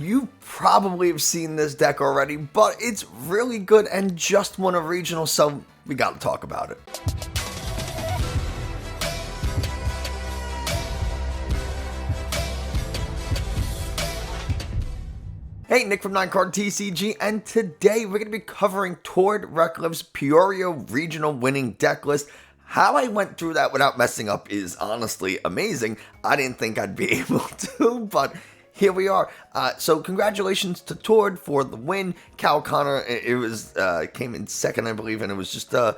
You probably have seen this deck already, but it's really good and just won a regional, so we gotta talk about it. Hey, Nick from 9Card TCG, and today we're going to be covering Tord Reklev's Peoria Regional winning deck list. How I went through that without messing up is honestly amazing. I didn't think I'd be able to, but here we are. So congratulations to Tord for the win. Cal Connor, came in second, I believe, and it was just I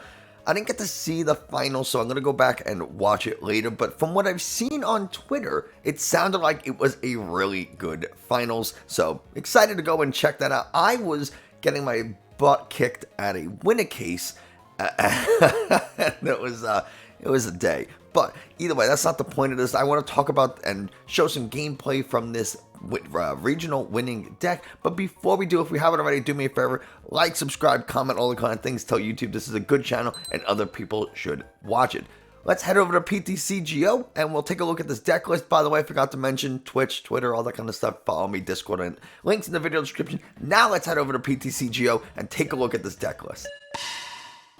didn't get to see the final, so I'm going to go back and watch it later. But from what I've seen on Twitter, it sounded like it was a really good finals. So excited to go and check that out. I was getting my butt kicked at a win-a-case. It was a day. But either way, that's not the point of this. I want to talk about and show some gameplay from this regional winning deck. But before we do, if we haven't already, do me a favor, like, subscribe, comment, all the kind of things. Tell YouTube this is a good channel and other people should watch it. Let's head over to PTCGO and we'll take a look at this deck list. By the way, I forgot to mention Twitch, Twitter, all that kind of stuff. Follow me, Discord, and links in the video description. Now let's head over to PTCGO and take a look at this deck list.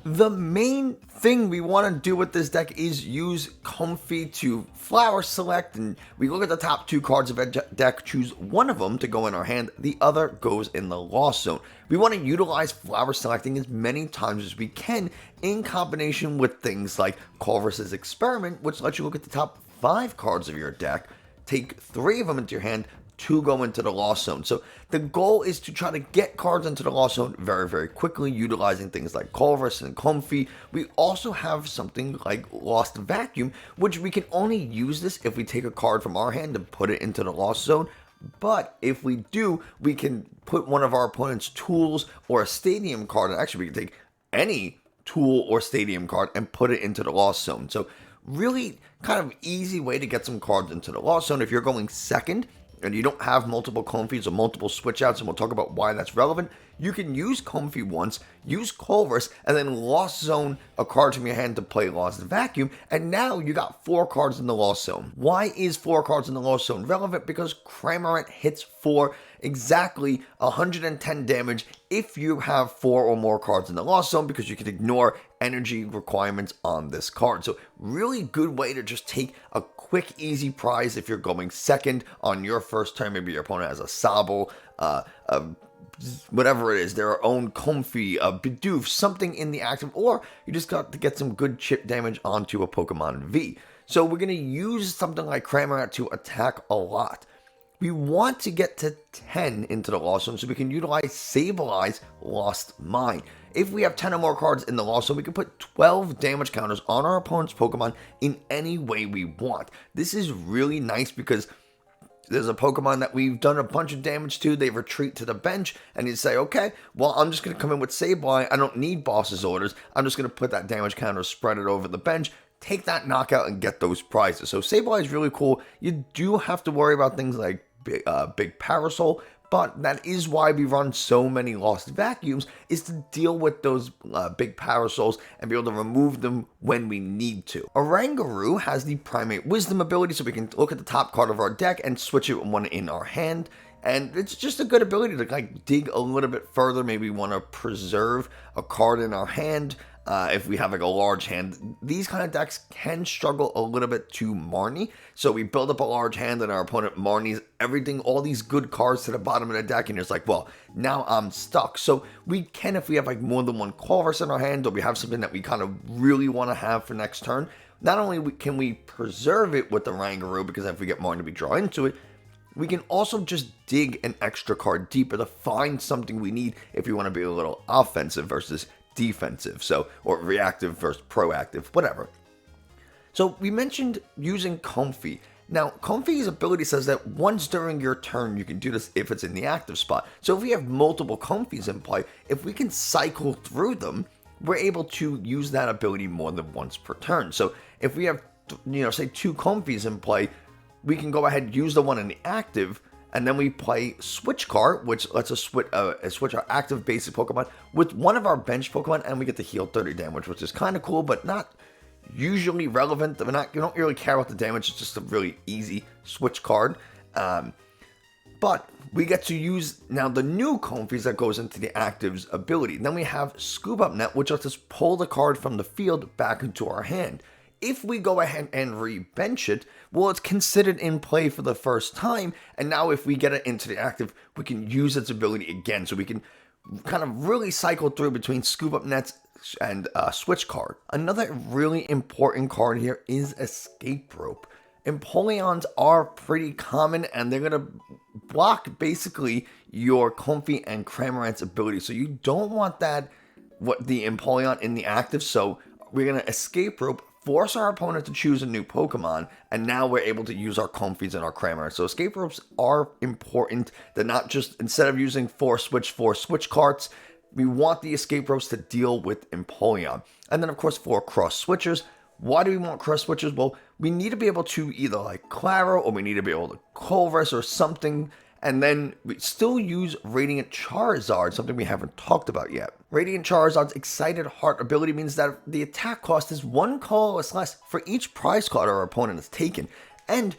The main thing we want to do with this deck is use Comfey to flower select, and we look at the top two cards of a deck, choose one of them to go in our hand, the other goes in the lost zone. We want to utilize flower selecting as many times as we can in combination with things like Colress's Experiment, which lets you look at the top 5 cards of your deck, take 3 of them into your hand, 2 go into the lost zone. So the goal is to try to get cards into the lost zone very, very quickly, utilizing things like Colress and Comfey. We also have something like Lost Vacuum, which we can only use this if we take a card from our hand and put it into the lost zone. But if we do, we can put one of our opponent's tools or a stadium card, and actually we can take any tool or stadium card and put it into the lost zone. So really kind of easy way to get some cards into the lost zone. If you're going second, and you don't have multiple Comfeys or multiple switch outs, and we'll talk about why that's relevant, you can use Comfey once, use Colress, and then lost zone a card from your hand to play Lost Vacuum, and now you got 4 cards in the lost zone. Why is 4 cards in the lost zone relevant? Because Cramorant hits for exactly 110 damage if you have 4 or more cards in the lost zone, because you can ignore energy requirements on this card. So really good way to just take a quick, easy prize if you're going second on your first turn. Maybe your opponent has a Sableye, whatever it is, their own Comfey, a Bidoof, something in the active, or you just got to get some good chip damage onto a Pokemon V. So we're going to use something like Cramorant to attack a lot. We want to get to 10 into the lost zone so we can utilize Sableye's Lost Mine. If we have 10 or more cards in the lost zone, we can put 12 damage counters on our opponent's Pokemon in any way we want. This is really nice because there's a Pokemon that we've done a bunch of damage to, they retreat to the bench, and you say, okay, well, I'm just going to come in with Sableye, I don't need boss's orders, I'm just going to put that damage counter, spread it over the bench, take that knockout, and get those prizes. So Sableye is really cool. You do have to worry about things like big Parasol, but that is why we run so many Lost Vacuums, is to deal with those big Parasols and be able to remove them when we need to. Oranguru has the Primate Wisdom ability, so we can look at the top card of our deck and switch it with one in our hand. And it's just a good ability to like dig a little bit further. Maybe we want to preserve a card in our hand. If we have like a large hand, these kind of decks can struggle a little bit to Marnie. So we build up a large hand and our opponent Marnie's everything, all these good cards to the bottom of the deck, and it's like, well, now I'm stuck. So we can, if we have like more than one Colress in our hand, or we have something that we kind of really want to have for next turn, not only can we preserve it with the Oranguru, because if we get Marnie, we draw into it, we can also just dig an extra card deeper to find something we need if we want to be a little offensive versus defensive, so, or reactive versus proactive, whatever. So we mentioned using Comfey. Now, Comfey's ability says that once during your turn, you can do this if it's in the active spot. So if we have multiple Comfeys in play, if we can cycle through them, we're able to use that ability more than once per turn. So if we have, say 2 Comfeys in play, we can go ahead and use the one in the active, and then we play Switch Cart, which lets us switch our active basic Pokemon with one of our bench Pokemon, and we get to heal 30 damage, which is kind of cool, but not usually relevant. You don't really care about the damage, it's just a really easy switch card. But we get to use now the new Comfeys that goes into the active's ability. Then we have Scoop Up Net, which lets us pull the card from the field back into our hand. If we go ahead and re-bench it, well, it's considered in play for the first time, and now if we get it into the active, we can use its ability again. So we can kind of really cycle through between Scoop Up Nets and Switch Cart. Another really important card here is Escape Rope. Empoleons are pretty common, and they're going to block basically your Comfey and Cramorant's ability. So you don't want the Empoleon in the active, so we're going to Escape Rope, force our opponent to choose a new Pokemon, and now we're able to use our Comfeys and our Cramorant. So Escape Ropes are important. They're not just, instead of using 4 Switch Carts, we want the Escape Ropes to deal with Empoleon. And then, of course, for Cross Switchers. Why do we want Cross Switchers? Well, we need to be able to either like Klara, or we need to be able to Colress or something. And then we still use Radiant Charizard, something we haven't talked about yet. Radiant Charizard's Excited Heart ability means that the attack cost is 1 colorless less for each prize card our opponent has taken. And,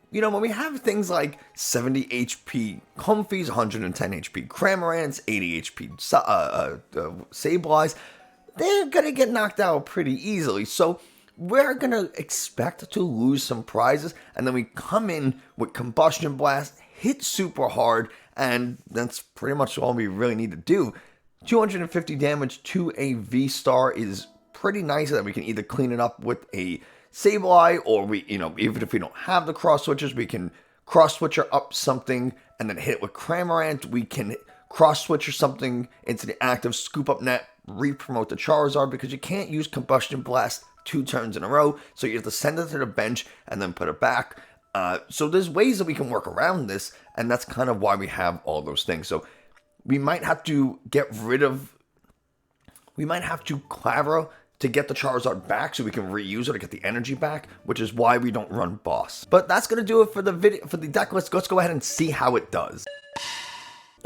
you know, when we have things like 70 HP Comfeys, 110 HP Cramorants, 80 HP Sableyes, they're going to get knocked out pretty easily. So we're going to expect to lose some prizes, and then we come in with Combustion Blast, hit super hard, and that's pretty much all we really need to do. 250 damage to a V-Star is pretty nice that we can either clean it up with a Sableye, or we, you know, even if we don't have the Cross Switchers, we can Cross Switcher up something and then hit it with Cramorant. We can Cross Switcher something into the active, Scoop Up Net, re-promote the Charizard, because you can't use Combustion Blast 2 turns in a row, so you have to send it to the bench and then put it back. So there's ways that we can work around this, and that's kind of why we have all those things. So we might have to Klara to get the Charizard back so we can reuse it to get the energy back, which is why we don't run Boss. But that's going to do it for the video, for the deck list. Let's go ahead and see how it does.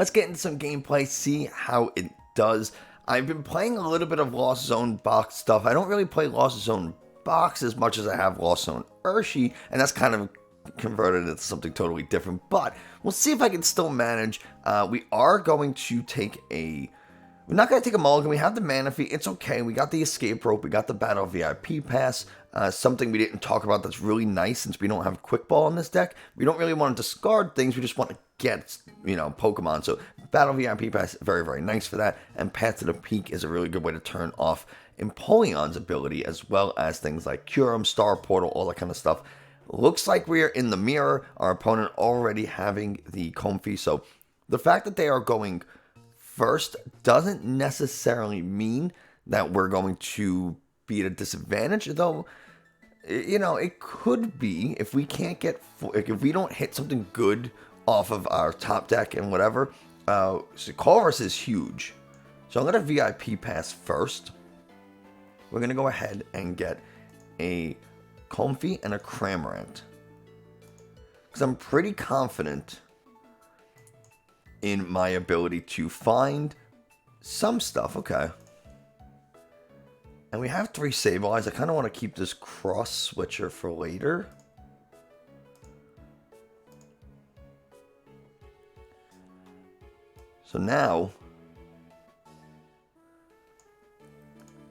Let's get into some gameplay, see how it does. I've been playing a little bit of Lost Zone box stuff. I don't really play Lost Zone box as much as I have Lost Zone Urshi, and that's kind of converted into something totally different, but we'll see if I can still manage. We are going to take we're not going to take a mulligan. We have the Manaphy. It's okay. We got the Escape Rope. We got the Battle VIP Pass. Something we didn't talk about that's really nice, since we don't have Quick Ball in this deck. We don't really want to discard things. We just want to get, you know, Pokemon. So Battle VIP Pass, very, very nice for that. And Path to the Peak is a really good way to turn off Empoleon's ability, as well as things like Curum, Star Portal, all that kind of stuff. Looks like we are in the mirror. Our opponent already having the Comfey. So the fact that they are going first doesn't necessarily mean that we're going to be at a disadvantage, though. You know, it could be if we can't get, if we don't hit something good off of our top deck and whatever. So Colress is huge. So I'm going to VIP Pass first. We're going to go ahead and get a Comfey and a Cramorant, because I'm pretty confident in my ability to find some stuff. Okay. And we have 3 Sableyes. I kind of want to keep this Cross Switcher for later. So now,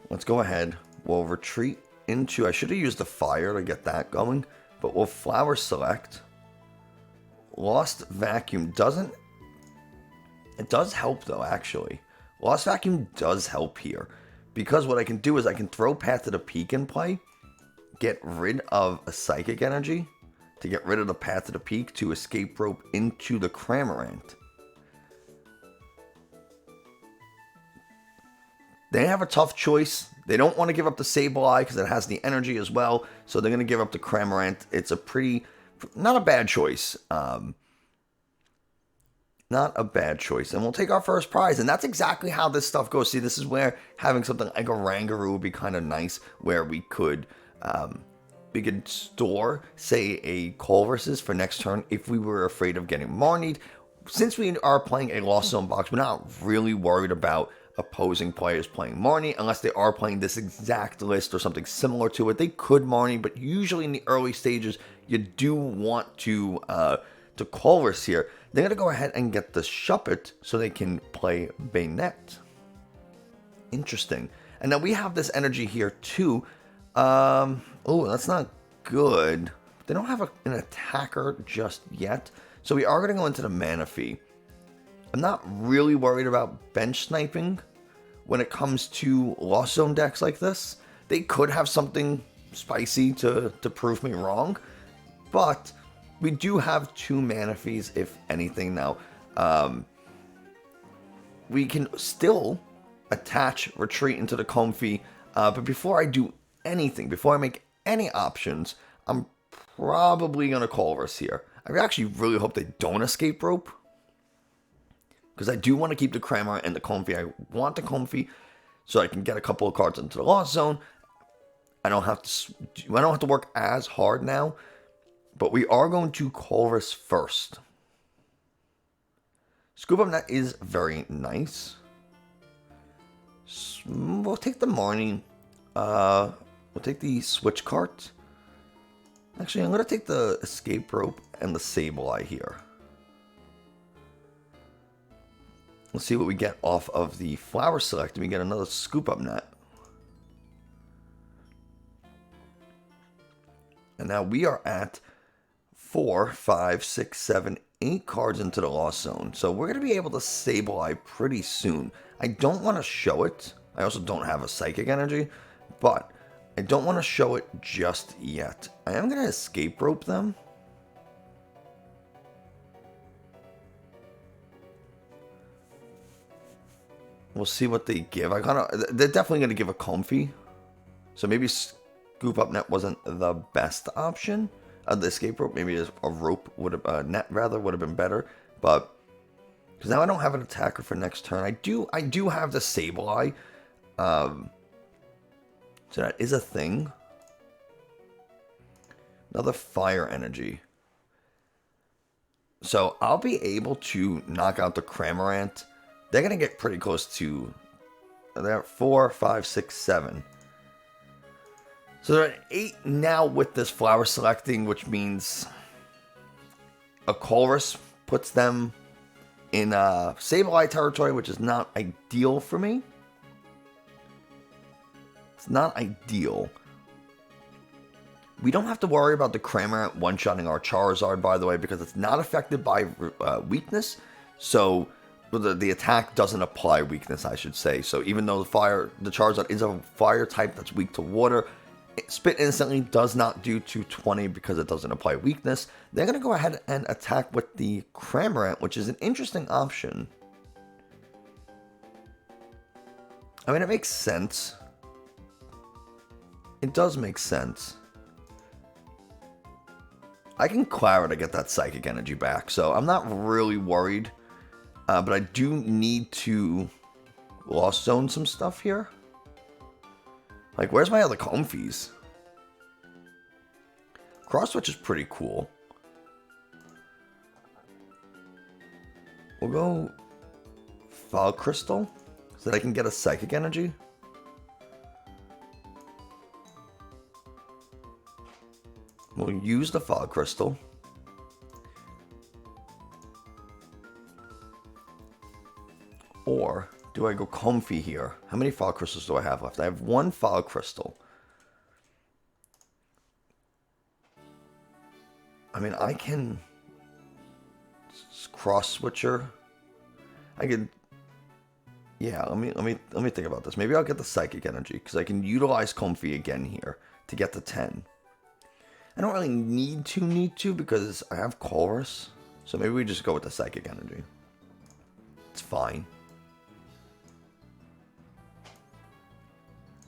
let's go ahead. We'll retreat into, I should have used the fire to get that going, but we'll Flower Select. Lost Vacuum doesn't, it does help though, actually. Lost Vacuum does help here, because what I can do is I can throw Path to the Peak in play, get rid of a Psychic Energy to get rid of the Path to the Peak to Escape Rope into the Cramorant. They have a tough choice. They don't want to give up the Sableye because it has the energy as well, so they're going to give up the Cramorant. It's a pretty, not a bad choice. Not a bad choice. And we'll take our first prize. And that's exactly how this stuff goes. See, this is where having something like a Oranguru would be kind of nice, where we could store, say, a Colress for next turn if we were afraid of getting Marnied. Since we are playing a Lost Zone box, we're not really worried about opposing players playing Marnie, unless they are playing this exact list or something similar to it. They could Marnie, but usually in the early stages, you do want to Colress here. they're going to go ahead and get the Shuppet so they can play Bayonet. Interesting. And now we have this energy here too. Oh, that's not good. They don't have an attacker just yet. So we are going to go into the Manaphy. I'm not really worried about bench sniping when it comes to Lost Zone decks like this. They could have something spicy to prove me wrong. But we do have 2 Manaphys, if anything. Now, we can still attach Retreat into the Comfey. But before I do anything, before I make any options, I'm probably going to Colress here. I actually really hope they don't Escape Rope, because I do want to keep the Cramorant and the Comfey. I want the Comfey so I can get a couple of cards into the Lost Zone. I don't have to work as hard now, but we are going to Colress first. Scoop Up Net is very nice. We'll take the Marnie. We'll take the Switch Cart. Actually, I'm going to take the Escape Rope and the Sableye here. Let's see what we get off of the Flower Select. We get another Scoop Up Net. And now we are at 4, 5, 6, 7, 8 cards into the Lost Zone. So we're going to be able to Sableye pretty soon. I don't want to show it. I also don't have a Psychic Energy, but I don't want to show it just yet. I am going to Escape Rope them. We'll see what they give. They're definitely going to give a Comfey. So maybe Scoop Up Net wasn't the best option. The Escape Rope, maybe a rope would have, net rather, would have been better. But because now I don't have an attacker for next turn. I do have the Sableye. So that is a thing. Another Fire Energy. So I'll be able to knock out the Cramorant. They're going to get pretty close to... They're at 4, 5, 6, 7. So they're at 8 now with this Flower Selecting, which means a Colress puts them in Sableye territory, which is not ideal for me. It's not ideal. We don't have to worry about the Cramorant one-shotting our Charizard, by the way, because it's not affected by weakness. So the attack doesn't apply weakness, I should say. So even though the Charizard is a fire type that's weak to water, Spit instantly does not do 220 because it doesn't apply weakness. They're going to go ahead and attack with the Cramorant, which is an interesting option. I mean, it makes sense. It does make sense. I can Klara to get that Psychic Energy back, so I'm not really worried. But I do need to Lost Zone some stuff here. Like, where's my other Comfeys? Cross Switch is pretty cool. We'll go Fog Crystal so that I can get a Psychic Energy. We'll use the Fog Crystal. Or do I go Comfey here? How many Fog Crystals do I have left? I have 1 Fog Crystal. I mean, I can Cross Switcher. I can. Yeah, let me think about this. Maybe I'll get the Psychic Energy because I can utilize Comfey again here to get the 10. I don't really need to because I have Colress. So maybe we just go with the Psychic Energy. It's fine.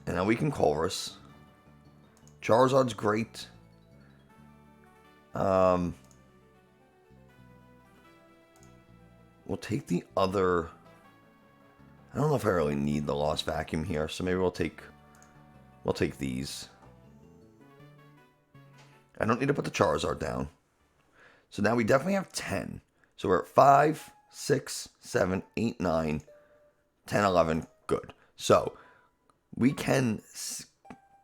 And now we can Colress. Charizard's great. We'll take the other... I don't know if I really need the Lost Vacuum here, so maybe we'll take these. I don't need to put the Charizard down. So now we definitely have 10. So we're at 5, 6, 7, 8, 9, 10, 11. Good. So we can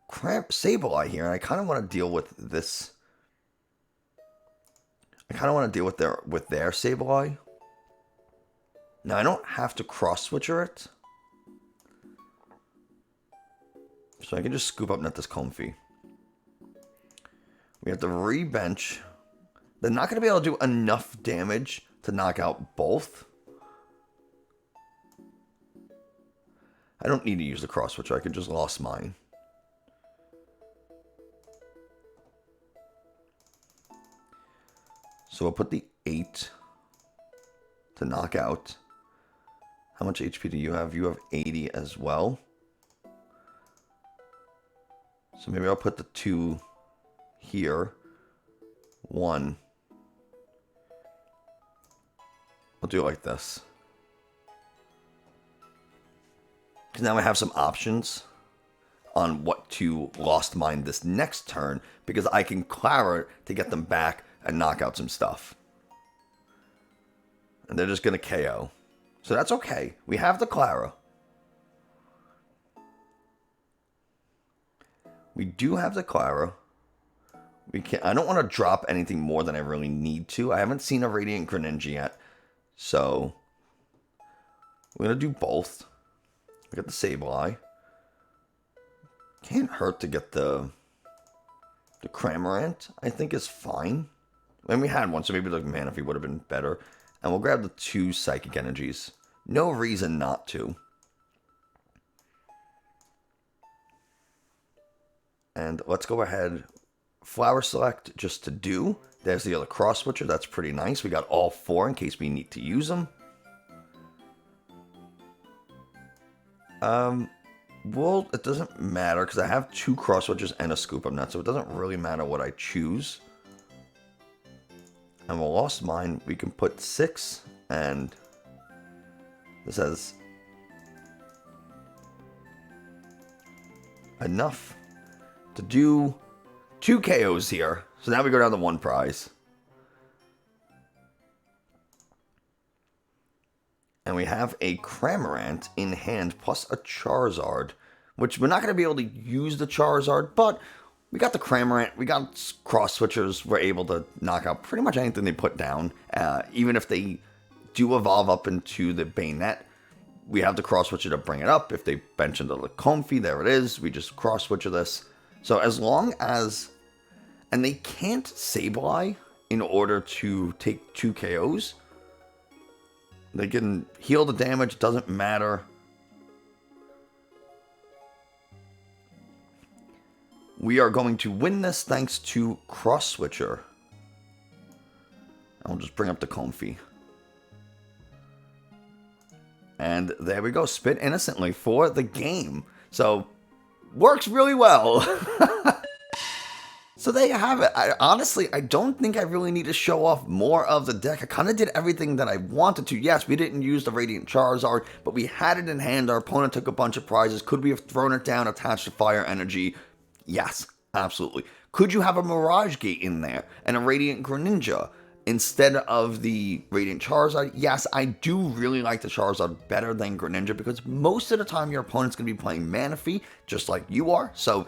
cramp Sableye here, and I kind of want to deal with this I kind of want to deal with their Sableye. Now, I don't have to Cross Switcher it. So I can just Scoop Up Net this Comfey. We have to re-bench. They're not going to be able to do enough damage to knock out both. I don't need to use the Cross Switcher. I can just Lost mine. So we'll put the 8 to knock out. How much HP do you have? You have 80 as well. So maybe I'll put the 2 here. 1. We'll do it like this. Because now I have some options on what to Lost Mine this next turn. Because I can Klara to get them back and knock out some stuff. And they're just going to KO. So that's okay. We have the Klara. We do have the Klara. I don't want to drop anything more than I really need to. I haven't seen a Radiant Greninja yet. So we're going to do both. We got the Sableye. Can't hurt to get the Cramorant. I think is fine. And we had one, so maybe the Manaphy would have been better. And we'll grab the 2 Psychic Energies. No reason not to. And let's go ahead. Flower Select just to do. There's the other Cross Switcher. That's pretty nice. We got all 4 in case we need to use them. Well, it doesn't matter because I have 2 Cross Switchers and a Scoop Up Net, so it doesn't really matter what I choose. And we'll Lost Mine. We can put 6, and this has enough to do 2 KOs here. So now we go down to 1 prize. And we have a Cramorant in hand plus a Charizard, which we're not going to be able to use the Charizard, but we got the Cramorant, we got Cross Switchers, we're able to knock out pretty much anything they put down. Even if they do evolve up into the Bayonet, we have the Cross Switcher to bring it up. If they bench into the Comfey, there it is. We just Cross Switcher this. So as long as... And they can't Sableye in order to take 2 KOs. They can heal the damage, doesn't matter. We are going to win this thanks to Cross Switcher. I'll just bring up the Comfey. And there we go. Spit innocently for the game. So, works really well. So there you have it. Honestly, I don't think I really need to show off more of the deck. I kind of did everything that I wanted to. Yes, we didn't use the Radiant Charizard, but we had it in hand. Our opponent took a bunch of prizes. Could we have thrown it down, attached to Fire Energy? Yes, absolutely. Could you have a Mirage Gate in there and a Radiant Greninja instead of the Radiant Charizard? Yes, I do really like the Charizard better than Greninja because most of the time your opponent's going to be playing Manaphy, just like you are. So,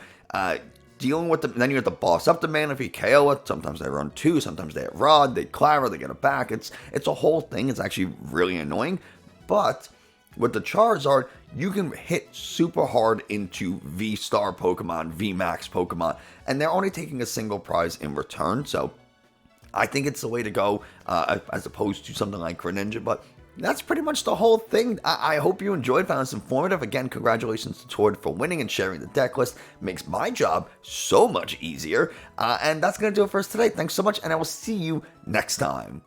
dealing with them, then you have to boss up the Manaphy, KO it. Sometimes they run 2, sometimes they hit Rod, they Klara, they get it back. It's a whole thing. It's actually really annoying. But with the Charizard, you can hit super hard into V-Star Pokemon, V-Max Pokemon, and they're only taking a single prize in return. So I think it's the way to go as opposed to something like Greninja. But that's pretty much the whole thing. I hope you enjoyed, found this informative. Again, congratulations to Tord for winning and sharing the deck list. Makes my job so much easier. And that's going to do it for us today. Thanks so much, and I will see you next time.